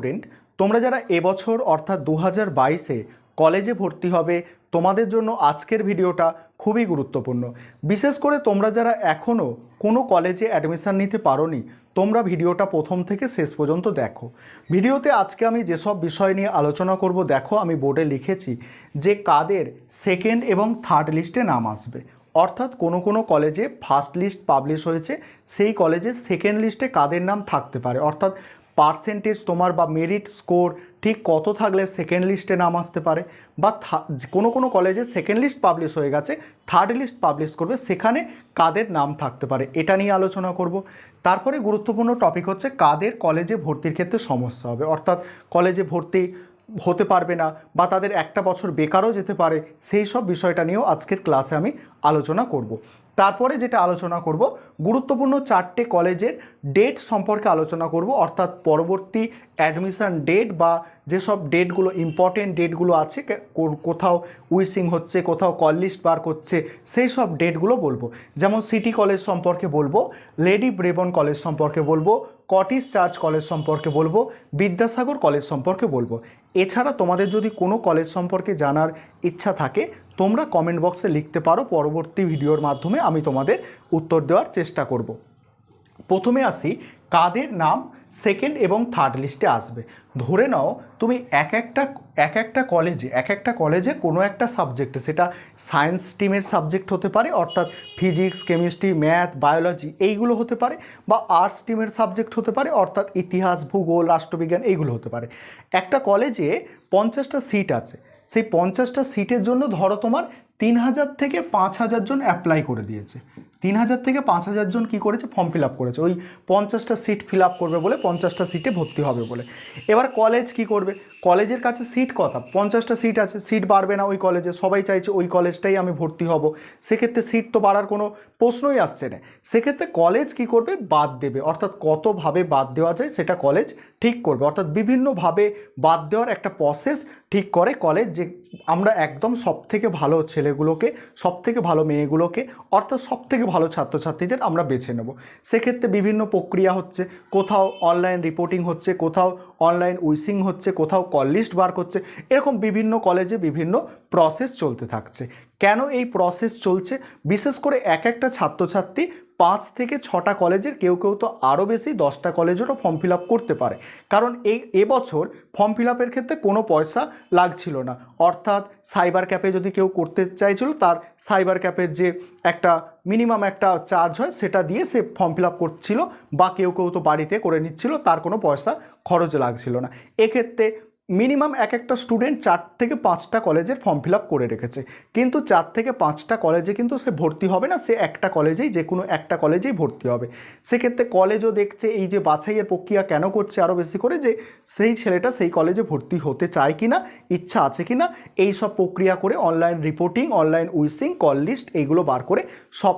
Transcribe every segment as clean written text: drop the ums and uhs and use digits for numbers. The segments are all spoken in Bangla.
স্টুডেন্ট, তোমরা যারা এবছর অর্থাৎ 2022-এ কলেজে ভর্তি হবে তোমাদের জন্য আজকের ভিডিওটা খুবই গুরুত্বপূর্ণ। বিশেষ করে তোমরা যারা এখনও কোনো কলেজে অ্যাডমিশান নিতে পারোনি, তোমরা ভিডিওটা প্রথম থেকে শেষ পর্যন্ত দেখো। ভিডিওতে আজকে আমি যেসব বিষয় নিয়ে আলোচনা করব, দেখো আমি বোর্ডে লিখেছি যে কাদের সেকেন্ড এবং থার্ড লিস্টে নাম আসবে। অর্থাৎ কোনো কোনো কলেজে ফার্স্ট লিস্ট পাবলিশ হয়েছে, সেই কলেজে সেকেন্ড লিস্টে কাদের নাম থাকতে পারে, অর্থাৎ পার্সেন্টেজ তোমার বা মেরিট স্কোর ঠিক কত থাকলে সেকেন্ড লিস্টে নাম আসতে পারে, বা কোনো কোনো কলেজে সেকেন্ড লিস্ট পাবলিশ হয়ে গেছে, থার্ড লিস্ট পাবলিশ করবে, সেখানে কাদের নাম থাকতে পারে, এটা নিয়ে আলোচনা করব। তারপরে গুরুত্বপূর্ণ টপিক হচ্ছে কাদের কলেজে ভর্তির ক্ষেত্রে সমস্যা হবে, অর্থাৎ কলেজে ভর্তি হতে পারবে না বা তাদের একটা বছর বেকারও যেতে পারে, সেই সব বিষয়টা নিয়েও আজকের ক্লাসে আমি আলোচনা করব। তারপরে যেটা আলোচনা করব, গুরুত্বপূর্ণ 4টে কলেজের ডেট সম্পর্কে আলোচনা করব, অর্থাৎ পরবর্তী অ্যাডমিশান ডেট বা যেসব ডেটগুলো ইম্পর্টেন্ট ডেটগুলো আছে, কোথাও উইসিং হচ্ছে, কোথাও কল লিস্ট বার করছে, সেই সব ডেটগুলো বলবো। যেমন সিটি কলেজ সম্পর্কে বলবো, লেডি ব্রেবন কলেজ সম্পর্কে বলবো, কটিস চার্চ কলেজ সম্পর্কে বলবো, বিদ্যাসাগর কলেজ সম্পর্কে বলবো। এছাড়া তোমাদের যদি কোনো কলেজ সম্পর্কে জানার ইচ্ছা থাকে তোমরা কমেন্ট বক্সে লিখতে পারো, পরবর্তী ভিডিওর মাধ্যমে আমি তোমাদের উত্তর দেওয়ার চেষ্টা করব। প্রথমে আসি কাদের নাম সেকেন্ড এবং থার্ড লিস্টে আসবে। ধরে নাও তুমি এক একটা কলেজে কোনো একটা সাবজেক্টে, সেটা সায়েন্স স্ট্রিমের সাবজেক্ট হতে পারে, অর্থাৎ ফিজিক্স, কেমিস্ট্রি, ম্যাথ, বায়োলজি এইগুলো হতে পারে, বা আর্টস স্ট্রিমের সাবজেক্ট হতে পারে, অর্থাৎ ইতিহাস, ভূগোল, রাষ্ট্রবিজ্ঞান এইগুলো হতে পারে। একটা কলেজে 50টা সিট আছে, সেই 50টা সিটের জন্য ধরো তোমার 3000 থেকে 5000 জন অ্যাপ্লাই করে দিয়েছে। 3000 থেকে 5000 জন কী করেছে, ফর্ম ফিল আপ করেছে ওই 50টা সিট ফিল আপ করবে বলে, 50টা সিটে ভর্তি হবে বলে। এবার কলেজ কি করবে, কলেজের কাছে সিট কথা 50টা সিট আছে, সিট বাড়বে না ওই কলেজে, সবাই চাইছে ওই কলেজটাই আমি ভর্তি হব, সেক্ষেত্রে সিট তো বাড়ার কোনো প্রশ্নই আসছে না। সেক্ষেত্রে কলেজ কি করবে, বাদ দেবে, অর্থাৎ কতভাবে বাদ দেওয়া যায় সেটা কলেজ ঠিক করবে, অর্থাৎ বিভিন্নভাবে বাদ দেওয়ার একটা প্রসেস ঠিক করে কলেজ, যে আমরা একদম সবথেকে ভালো ছেলেগুলোকে, সবথেকে ভালো মেয়েগুলোকে, অর্থাৎ সবথেকে ভালো ছাত্রছাত্রীদের আমরা বেছে নেব। সেক্ষেত্রে বিভিন্ন প্রক্রিয়া হচ্ছে, কোথাও অনলাইন রিপোর্টিং হচ্ছে, কোথাও অনলাইন উইসিং হচ্ছে, কোথাও কল লিস্ট বার করছে, এরকম বিভিন্ন কলেজে বিভিন্ন প্রসেস চলতে থাকছে। কেন এই প্রসেস চলছে, বিশেষ করে এক একটা ছাত্রছাত্রী 5 থেকে 6টা কলেজের, কেউ কেউ তো আরও বেশি 10টা কলেজেরও ফর্ম ফিল আপ করতে পারে, কারণ এবছর ফর্ম ফিল আপের ক্ষেত্রে কোনো পয়সা লাগছিল না, অর্থাৎ সাইবার ক্যাফে যদি কেউ করতে চাইছিল, তার সাইবার ক্যাফের যে একটা মিনিমাম একটা চার্জ হয় সেটা দিয়ে সে ফর্ম ফিল আপ করছিল, বা কেউ কেউ তো বাড়িতে করে নিচ্ছিল, তার কোনো পয়সা খরচ লাগছিল না। এক্ষেত্রে মিনিমাম এক একটা স্টুডেন্ট 4 থেকে 5টা কলেজের ফর্ম ফিল আপ করে রেখেছে, কিন্তু 4 থেকে 5টা কলেজে কিন্তু সে ভর্তি হবে না, সে একটা কলেজেই, যে কোনো একটা কলেজেই ভর্তি হবে। সেক্ষেত্রে কলেজও দেখছে এই যে বাছাইয়ের প্রক্রিয়া কেন করছে আরও বেশি করে, যে সেই ছেলেটা সেই কলেজে ভর্তি হতে চায় কি না, ইচ্ছা আছে কি না, এই সব প্রক্রিয়া করে অনলাইন রিপোর্টিং, অনলাইন উইসিং, কল লিস্ট এইগুলো বার করে সব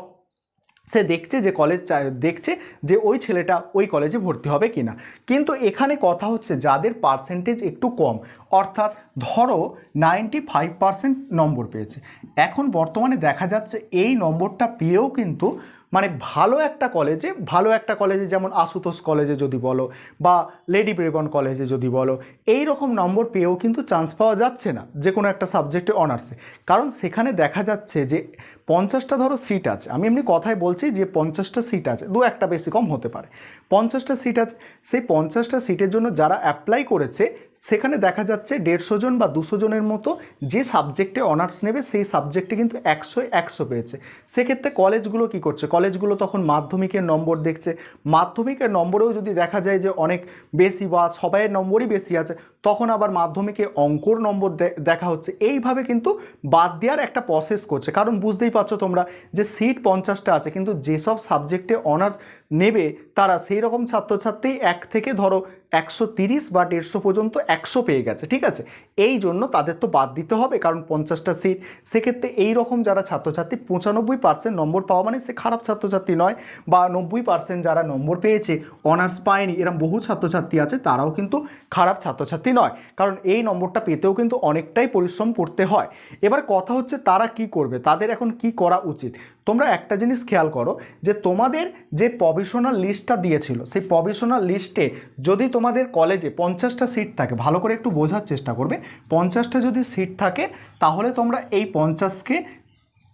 সে দেখছে, যে কলেজ দেখছে যে ওই ছেলেটা ওই কলেজে ভর্তি হবে কি না। কিন্তু এখানে কথা হচ্ছে যাদের পার্সেন্টেজ একটু কম, অর্থাৎ ধরো 95% নম্বর পেয়েছে, এখন বর্তমানে দেখা যাচ্ছে এই নম্বরটা পেয়েও কিন্তু মানে ভালো একটা কলেজে যেমন আশুতোষ কলেজে যদি বলো, বা লেডি ব্রেবন কলেজে যদি বলো, এই রকম নম্বর পেয়েও কিন্তু চান্স পাওয়া যাচ্ছে না যে কোনো একটা সাবজেক্টে অনার্সে। কারণ সেখানে দেখা যাচ্ছে যে 50টা ধরো সিট আছে, আমি এমনি কথায় বলছি যে 50টা সিট আছে, দু একটা বেশি কম হতে পারে, 50টা সিট আছে, সেই 50টা সিটের জন্য যারা অ্যাপ্লাই করেছে সেখানে দেখা যাচ্ছে 150 জন বা 200 জনের মতো যে সাবজেক্টে অনার্স নেবে সেই সাবজেক্টে কিন্তু 100 পেয়েছে। সেক্ষেত্রে কলেজগুলো কি করছে, কলেজগুলো তখন মাধ্যমিকের নম্বর দেখছে, মাধ্যমিকের নম্বরেও যদি দেখা যায় যে অনেক বেশি বা সবাইয়ের নম্বরই বেশি আছে, তখন আবার মাধ্যমিকে অঙ্কর নম্বর দেখা হচ্ছে, এইভাবে কিন্তু বাদ দেওয়ার একটা প্রসেস করছে। কারণ বুঝতেই পারছো তোমরা যে সিট 50টা আছে, কিন্তু যেসব সাবজেক্টে অনার্স নেবে তারা সেই রকম ছাত্রছাত্রী 1 থেকে ধরো 130 বা 150 পর্যন্ত 100 পেয়ে গেছে, ঠিক আছে, এই জন্য তাদের তো বাদ দিতে হবে, কারণ 50টা সিট। সেক্ষেত্রে এই রকম যারা ছাত্রছাত্রী 95% নম্বর পাওয়া মানে সে খারাপ ছাত্রছাত্রী নয়, বা 90% যারা নম্বর পেয়েছে অনার্স পায়নি, এরকম বহু ছাত্রছাত্রী আছে, তারাও কিন্তু খারাপ ছাত্রছাত্রী নয়, কারণ এই নম্বরটা পেতেও কিন্তু অনেকটাই পরিশ্রম করতে হয়। এবার কথা হচ্ছে তারা কি করবে, তাদের এখন কি করা উচিত। তোমরা একটা জিনিস খেয়াল করো যে তোমাদের যে প্রভিশনাল লিস্টটা দিয়েছিল সেই প্রভিশনাল লিস্টে যদি তোমাদের কলেজে 50টা সিট থাকে, ভালো করে একটু বোঝার চেষ্টা করবে, 50টা যদি সিট থাকে তাহলে তোমরা এই 50কে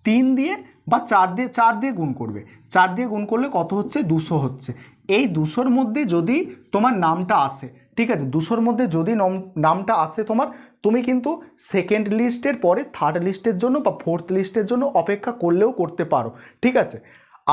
3 দিয়ে বা 4 দিয়ে গুণ করবে। 4 দিয়ে গুণ করলে কত হচ্ছে? 200 হচ্ছে। এই 200-র মধ্যে যদি তোমার নামটা আসে, ঠিক আছে, 200-র মধ্যে যদি নামটা আসে তোমার, তুমি কিন্তু সেকেন্ড লিস্টের পরে থার্ড লিস্টের জন্য বা ফোর্থ লিস্টের জন্য অপেক্ষা করলেও করতে পারো, ঠিক আছে।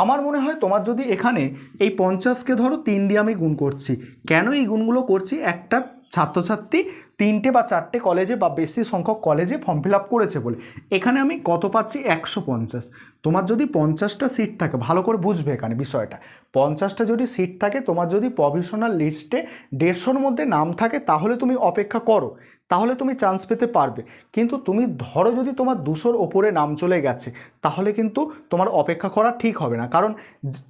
আমার মনে হয় তোমার যদি এখানে এই 50কে ধরো 3 দিয়ে আমি গুণ করছি, কেন এই গুণগুলো করছি? একটা ছাত্রছাত্রী 3টে বা 4টে কলেজে বা বেশি সংখ্যক কলেজে ফর্ম ফিল আপ করেছে বলে এখানে আমি কত পাচ্ছি? 150। তোমার যদি 50টা সিট থাকে, ভালো করে বুঝবে এখানে বিষয়টা, 50টা যদি সিট থাকে, তোমার যদি প্রভিশনাল লিস্টে 150-র মধ্যে নাম থাকে তাহলে তুমি অপেক্ষা করো, তাহলে তুমি চান্স পেতে পারবে। কিন্তু তুমি ধরো যদি তোমার 200-র ওপরে নাম চলে গেছে তাহলে কিন্তু তোমার অপেক্ষা করা ঠিক হবে না, কারণ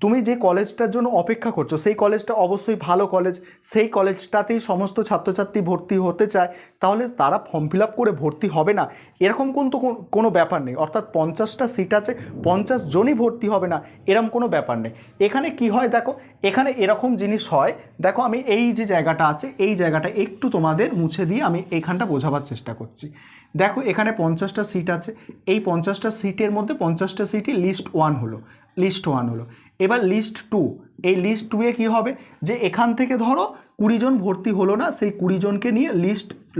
তুমি যে কলেজটার জন্য অপেক্ষা করছো সেই কলেজটা অবশ্যই ভালো কলেজ, সেই কলেজটাতেই সমস্ত ছাত্রছাত্রী ভর্তি হতে চায়, তাহলে তারা ফর্ম ফিল আপ করে ভর্তি হবে না এরকম কিন্তু কোনো ব্যাপার নেই। অর্থাৎ 50টা সিট আছে, 50 জনই ভর্তি হবে না এরকম কোনো ব্যাপার নেই। এখানে কি হয় দেখো, এখানে এরকম জিনিস হয়, দেখো আমি এই যে জায়গাটা আছে এই জায়গাটা একটু তোমাদের মুছে দিয়ে আমি এইখানটা বোঝাবার চেষ্টা করছি। দেখো এখানে 50টা সিট আছে, এই 50টা সিটের মধ্যে 50টা সিটই লিস্ট 1 হলো, লিস্ট 1 হলো। এবার লিস্ট 2, এই লিস্ট 2-এ কী হবে যে এখান থেকে ধরো 20 জন ভর্তি হলো না, সেই 20 জনকে নিয়ে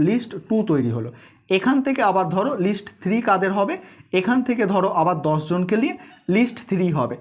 লিস্ট 2 তৈরি হলো। এখান থেকে আবার ধরো লিস্ট 3 কাদের হবে, এখান থেকে ধরো আবার 10 জনকে নিয়ে লিস্ট 3 হবে,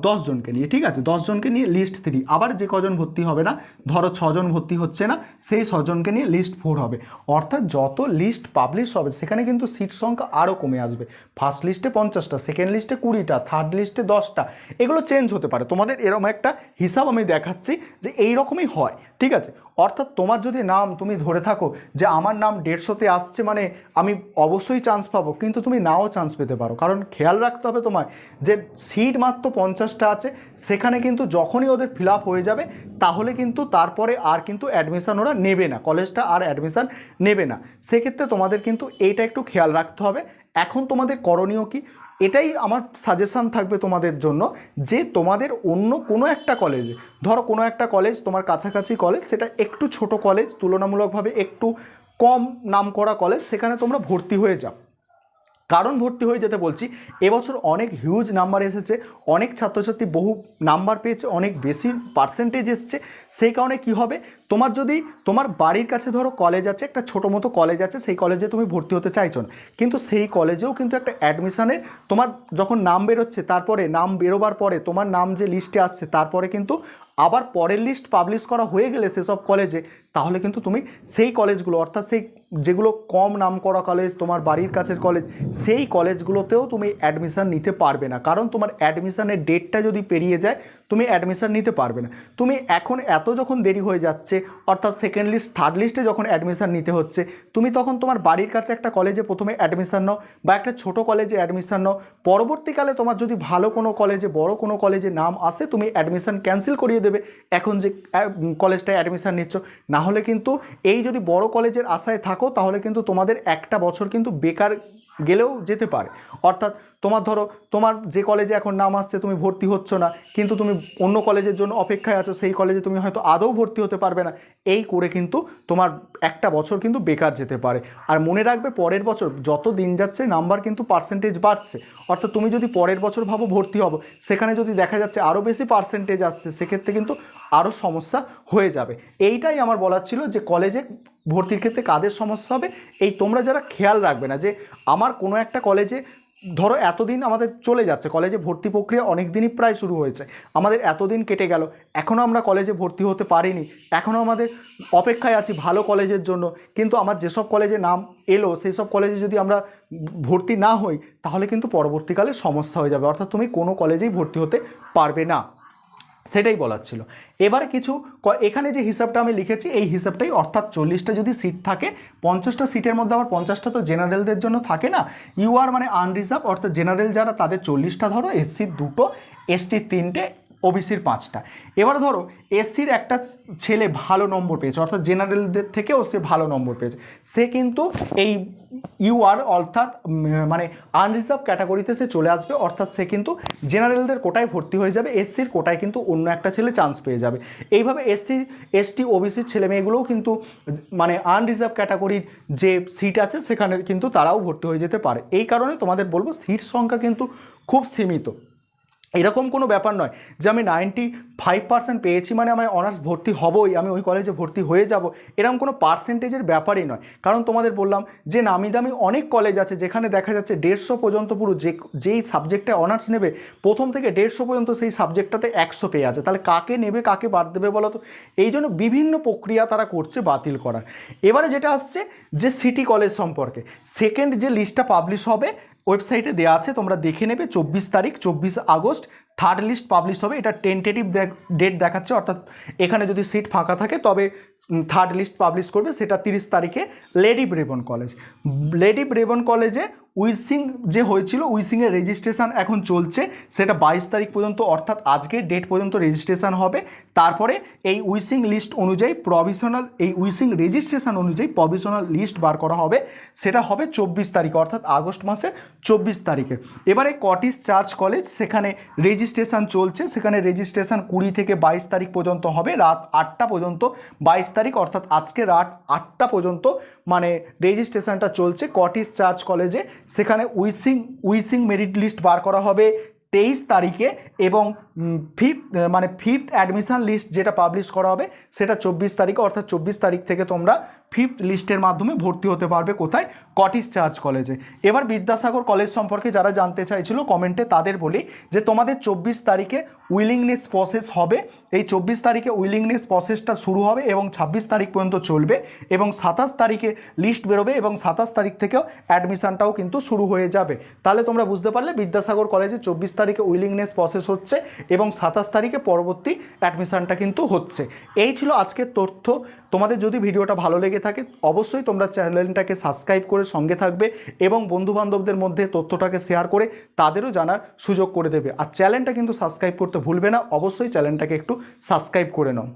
10 জনকে নিয়ে, ঠিক আছে, 10 জনকে নিয়ে লিস্ট 3, আবার যে কজন ভর্তি হবে না, ধরো 6 জন ভর্তি হচ্ছে না, সেই 6 জনকে নিয়ে লিস্ট 4 হবে। অর্থাৎ যত লিস্ট পাবলিশ হবে সেখানে কিন্তু সিট সংখ্যা আরও কমে আসবে। ফার্স্ট লিস্টে 50টা, সেকেন্ড লিস্টে 20টা, থার্ড লিস্টে 10টা, এগুলো চেঞ্জ হতে পারে। তোমাদের এরকম একটা হিসাব আমি দেখাচ্ছি যে এই রকমই হয়, ঠিক আছে। অর্থাৎ তোমার যদি নাম তুমি ধরে থাকো যে আমার নাম 150-তে আসছে মানে আমি অবশ্যই চান্স পাবো, কিন্তু তুমি নাও চান্স পেতে পারো, কারণ খেয়াল রাখতে হবে তোমায় যে সিট মাত্র 50টা আছে, সেখানে কিন্তু যখনই ওদের ফিল আপ হয়ে যাবে তাহলে কিন্তু তারপরে আর কিন্তু অ্যাডমিশান ওরা নেবে না, কলেজটা আর অ্যাডমিশান নেবে না। সেক্ষেত্রে তোমাদের কিন্তু এইটা একটু খেয়াল রাখতে হবে। এখন তোমাদের করণীয় কি? এটাই আমার সাজেশান থাকবে তোমাদের জন্য যে তোমাদের অন্য কোনো একটা কলেজে, ধরো কোনো একটা কলেজ তোমার কাছাকাছি কলেজ, সেটা একটু ছোট কলেজ, তুলনামূলকভাবে একটু কম নামকরা কলেজ, সেখানে তোমরা ভর্তি হয়ে যাও। কারণ ভর্তি হয়ে যেতে বলছি, এবছর অনেক হিউজ নাম্বার এসেছে, অনেক ছাত্রছাত্রী বহু নাম্বার পেয়েছে, অনেক বেশি পার্সেন্টেজ এসছে। সেই কারণে কি হবে, তোমার যদি তোমার বাড়ির কাছে ধরো কলেজ আছে, একটা ছোটো মতো কলেজ আছে, সেই কলেজে তুমি ভর্তি হতে চাইছো না, কিন্তু সেই কলেজেও কিন্তু একটা অ্যাডমিশানের তোমার যখন নাম বেরোচ্ছে, তারপরে নাম বেরোবার পরে তোমার নাম যে লিস্টে আসছে তারপরে কিন্তু আবার পরের লিস্ট পাবলিশ করা হয়ে গেলে সেসব কলেজে, তাহলে কিন্তু তুমি সেই কলেজগুলো, অর্থাৎ সেই যেগুলো কম নাম করা কলেজ, তোমার বাড়ির কাছের কলেজ, সেই কলেজগুলোতেও তুমি অ্যাডমিশান নিতে পারবে না, কারণ তোমার অ্যাডমিশানের ডেটটা যদি পেরিয়ে যায় তুমি অ্যাডমিশান নিতে পারবে না। তুমি এখন এত যখন দেরি হয়ে যাচ্ছে, অর্থাৎ সেকেন্ড লিস্ট থার্ড লিস্টে যখন অ্যাডমিশান নিতে হচ্ছে, তুমি তখন তোমার বাড়ির কাছে একটা কলেজে প্রথমে অ্যাডমিশান নাও বা একটা ছোটো কলেজে অ্যাডমিশান নাও, পরবর্তীকালে তোমার যদি ভালো কোনো কলেজে, বড় কোনো কলেজে নাম আসে, তুমি অ্যাডমিশান ক্যান্সেল করিয়ে দেবে এখন যে কলেজটায় অ্যাডমিশান নিচ্ছ। না হলে কিন্তু এই যদি বড় কলেজের আশায় থাকো তাহলে কিন্তু তোমাদের একটা বছর কিন্তু বেকার গেলেও যেতে পারে। অর্থাৎ তোমার ধরো তোমার যে কলেজে এখন নাম আসছে তুমি ভর্তি হচ্ছ না, কিন্তু তুমি অন্য কলেজের জন্য অপেক্ষায় আছো, সেই কলেজে তুমি হয়তো আদৌ ভর্তি হতে পারবে না, এই করে কিন্তু তোমার একটা বছর কিন্তু বেকার যেতে পারে। আর মনে রাখবে পরের বছর যত দিন যাচ্ছে নাম্বার কিন্তু পার্সেন্টেজ বাড়ছে, অর্থাৎ তুমি যদি পরের বছর ভাবো ভর্তি হবো, সেখানে যদি দেখা যাচ্ছে আরও বেশি পার্সেন্টেজ আসছে, সেক্ষেত্রে কিন্তু আরও সমস্যা হয়ে যাবে। এইটাই আমার বলার ছিল যে কলেজে ভর্তির ক্ষেত্রে কাদের সমস্যা হবে, এই তোমরা যারা খেয়াল রাখবে না যে আমার কোনো একটা কলেজে ধরো এতদিন আমাদের চলে যাচ্ছে, কলেজে ভর্তি প্রক্রিয়া অনেক দিনই প্রায় শুরু হয়েছে, আমাদের এতদিন কেটে গেল, এখনও আমরা কলেজে ভর্তি হতে পারিনি, এখনও আমাদের অপেক্ষায় আছি ভালো কলেজের জন্য, কিন্তু আমার যেসব কলেজে নাম এলো সেই সব কলেজে যদি আমরা ভর্তি না হই তাহলে কিন্তু পরবর্তীকালে সমস্যা হয়ে যাবে, অর্থাৎ তুমি কোনো কলেজেই ভর্তি হতে পারবে না, সেটাই বলার ছিল। এবারে কিছু এখানে যে হিসাবটা আমি লিখেছি এই হিসাবটাই, অর্থাৎ 40টা যদি সিট থাকে, 50টা সিটের মধ্যে আবার 50টা তো জেনারেলদের জন্য থাকে না, ইউআর মানে আনরিজার্ভ, অর্থাৎ জেনারেল যারা তাদের 40টা ধরো, এসসির 2টো, এসটির 3টে, ওবিসির 5টা। এবার ধরো এসসির একটা ছেলে ভালো নম্বর পেয়েছে, অর্থাৎ জেনারেলদের থেকেও সে ভালো নম্বর পেয়েছে, সে কিন্তু এই ইউআর অর্থাৎ মানে আনরিজার্ভ ক্যাটাগরিতে সে চলে আসবে, অর্থাৎ সে কিন্তু জেনারেলদের কোটায় ভর্তি হয়ে যাবে, এসসির কোটায় কিন্তু অন্য একটা ছেলে চান্স পেয়ে যাবে। এইভাবে এসসি এসটি ওবিসির ছেলে মেয়েগুলোও কিন্তু মানে আনরিজার্ভ ক্যাটাগরির যে সিট আছে সেখানে কিন্তু তারাও ভর্তি হয়ে যেতে পারে। এই কারণে তোমাদের বলবো সিট সংখ্যা কিন্তু খুব সীমিত। এরকম কোনো ব্যাপার নয় যে আমি 95% পেয়েছি মানে আমি অনার্স ভর্তি হবই, আমি ওই কলেজে ভর্তি হয়ে যাব, এরকম কোনো পার্সেন্টেজের ব্যাপারই নয়। কারণ তোমাদের বললাম যে নামি দামি অনেক কলেজ আছে যেখানে দেখা যাচ্ছে 150 পর্যন্ত পুরো যেই সাবজেক্টে অনার্স নেবে প্রথম থেকে 150 পর্যন্ত সেই সাবজেক্টটাতে 100 পেয়ে আছে, তাহলে কাকে নেবে কাকে বাদ দেবে বলো তো? এই জন্য বিভিন্ন প্রক্রিয়া তারা করছে বাতিল করার। এবারে যেটা আসছে যে সিটি কলেজ সম্পর্কে, সেকেন্ড যে লিস্টটা পাবলিশ হবে ওয়েবসাইটে দেওয়া আছে, তোমরা দেখে নেবে। 24 তারিখ 24 আগস্ট থার্ড লিস্ট পাবলিশ হবে, এটা টেন্টেটিভ ডেট দেখাচ্ছে, অর্থাৎ এখানে যদি সিট ফাঁকা থাকে তবে থার্ড লিস্ট পাবলিশ করবে, সেটা 30 তারিখে lady Brabourne college. Lady Brabourne কলেজে উইসিং যে হয়েছিল, উইসিংয়ের রেজিস্ট্রেশন এখন চলছে, সেটা 22 তারিখ পর্যন্ত অর্থাৎ আজকের ডেট পর্যন্ত রেজিস্ট্রেশন হবে। তারপরে এই উইসিং লিস্ট অনুযায়ী প্রভিশনাল, এই উইসিং রেজিস্ট্রেশন অনুযায়ী প্রভিশনাল লিস্ট বার করা হবে, সেটা হবে 24 তারিখে অর্থাৎ আগস্ট মাসের 24 তারিখে। এবারে কটিস চার্চ কলেজ, সেখানে রেজিস্ট্রেশন চলছে, সেখানে রেজিস্ট্রেশন 20 থেকে 22 তারিখ পর্যন্ত হবে, রাত 8টা পর্যন্ত। 22 তারিখ অর্থাৎ আজকে রাত 8টা পর্যন্ত মানে রেজিস্ট্রেশনটা চলছে কটিস চার্চ কলেজে। সেখানে উইসিং মেরিট লিস্ট বার করা হবে 23 তারিখে এবং ফিফথ অ্যাডমিশন লিস্ট যেটা পাবলিশ করা হবে সেটা 24 তারিখে, অর্থাৎ 24 তারিখ থেকে তোমরা ফিফথ লিস্টের মাধ্যমে ভর্তি হতে পারবে কোথায়? কটিস চার্চ কলেজে। এবার বিদ্যাসাগর কলেজ সম্পর্কে যারা জানতে চাইছিল কমেন্টে তাদের বলি যে তোমাদের 24 তারিখে উইলিংনেস প্রসেস হবে, এই 24 তারিখে উইলিংনেস প্রসেসটা শুরু হবে এবং 26 তারিখ পর্যন্ত চলবে এবং 27 তারিখে লিস্ট বেরোবে এবং 27 তারিখ থেকেও অ্যাডমিশনটাও কিন্তু শুরু হয়ে যাবে। তাহলে তোমরা বুঝতে পারলে বিদ্যাসাগর কলেজে 24 তারিখে উইলিংনেস প্রসেস হচ্ছে এবং 27 তারিখে পরবর্তী অ্যাডমিশনটা কিন্তু হচ্ছে। এই ছিল আজকের তথ্য। তোমাদের যদি ভিডিওটা ভালো লেগে থাকে অবশ্যই তোমরা চ্যানেলটাকে সাবস্ক্রাইব করে সঙ্গে থাকবে এবং বন্ধুবান্ধবদের মধ্যে তথ্যটাকে শেয়ার করে তাদেরও জানার সুযোগ করে দেবে। আর চ্যানেলটা কিন্তু সাবস্ক্রাইব করতে ভুলবে না, অবশ্যই চ্যানেলটাকে একটু সাবস্ক্রাইব করে নাও।